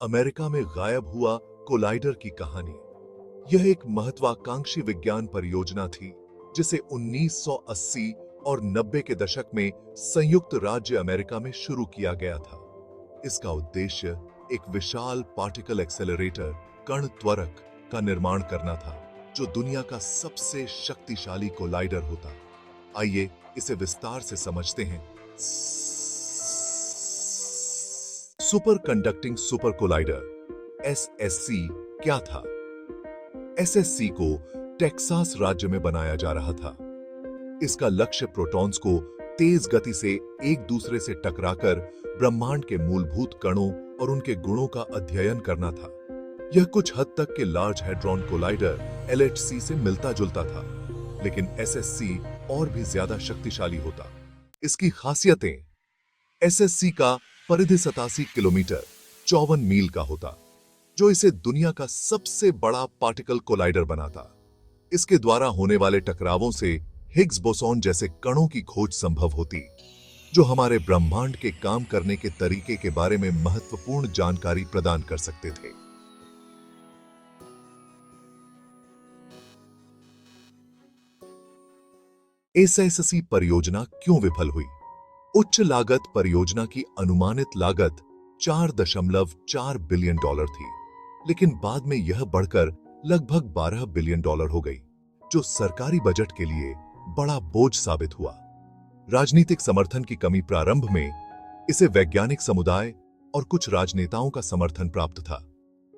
America में गायब हुआ कोलाइडर की कहानी। यह एक महत्वाकांक्षी विज्ञान परियोजना थी जिसे 1980 और 90 के दशक में संयुक्त राज्य अमेरिका में शुरू किया गया था। इसका उद्देश्य एक विशाल पार्टिकल एक्सेलरेटर कण त्वरक का निर्माण करना था जो दुनिया का सबसे शक्तिशाली कोलाइडर होता। आइए इसे विस्तार से समझते हैं। Super conducting super collider SSC क्या था? एसएससी को टेक्सास राज्य में बनाया जा रहा था। इसका लक्ष्य प्रोटॉन्स को तेज गति से एक दूसरे से टकराकर ब्रह्मांड के मूलभूत कणों और उनके गुणों का अध्ययन करना था। यह कुछ हद तक के लार्ज हैड्रॉन कोलाइडर एलएचसी से मिलता जुलता था, लेकिन एसएससी और भी ज्यादा शक्तिशाली होता। इसकी खासियतें: एसएससी का परिधि 87 किलोमीटर 54 मील का होता, जो इसे दुनिया का सबसे बड़ा पार्टिकल कोलाइडर बनाता। इसके द्वारा होने वाले टकरावों से हिग्स बोसॉन जैसे कणों की खोज संभव होती, जो हमारे ब्रह्मांड के काम करने के तरीके के बारे में महत्वपूर्ण जानकारी प्रदान कर सकते थे। एसएससी परियोजना क्यों विफल हुई? उच्च लागत परियोजना की अनुमानित लागत $4.4 बिलियन थी, लेकिन बाद में यह बढ़कर लगभग $12 बिलियन हो गई, जो सरकारी बजट के लिए बड़ा बोझ साबित हुआ। राजनीतिक समर्थन की कमी: प्रारंभ में इसे वैज्ञानिक समुदाय और कुछ राजनेताओं का समर्थन प्राप्त था,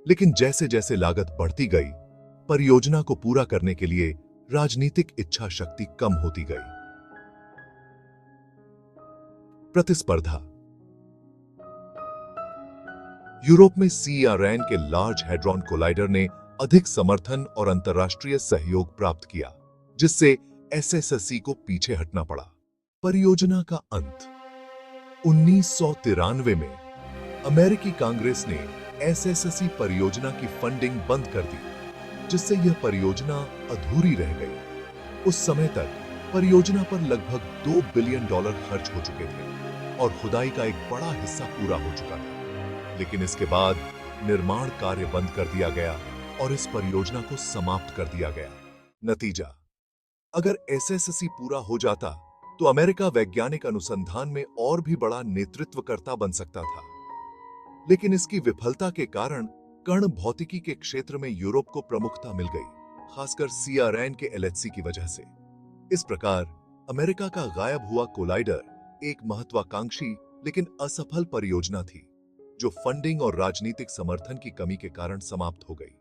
लेकिन जैसे जैसे लागत बढ़ती गई, परियोजना को पूरा करने के लिए राजनीतिक इच्छा शक्ति कम होती गई। प्रतिस्पर्धा: यूरोप में सीईआरएन के लार्ज हैड्रॉन कोलाइडर ने अधिक समर्थन और अंतर्राष्ट्रीय सहयोग प्राप्त किया, जिससे एसएससी को पीछे हटना पड़ा। परियोजना का अंत: 1993 में अमेरिकी कांग्रेस ने एसएससी परियोजना की फंडिंग बंद कर दी, जिससे यह परियोजना अधूरी रह गई। उस समय तक परियोजना पर लगभग $2 बिलियन खर्च हो चुके थे और खुदाई का एक बड़ा हिस्सा पूरा हो चुका था, लेकिन इसके बाद निर्माण कार्य बंद कर दिया गया और इस परियोजना को समाप्त कर दिया गया। नतीजा: अगर एसएससी पूरा हो जाता तो अमेरिका वैज्ञानिक अनुसंधान में और भी बड़ा नेतृत्वकर्ता बन सकता था, लेकिन इसकी विफलता के कारण कण भौतिकी के क्षेत्र में यूरोप को प्रमुखता मिल गई, खासकर सीईआरएन के एलएचसी की वजह से। इस प्रकार अमेरिका का गायब हुआ कोलाइडर एक महत्वाकांक्षी लेकिन असफल परियोजना थी, जो फंडिंग और राजनीतिक समर्थन की कमी के कारण समाप्त हो गई।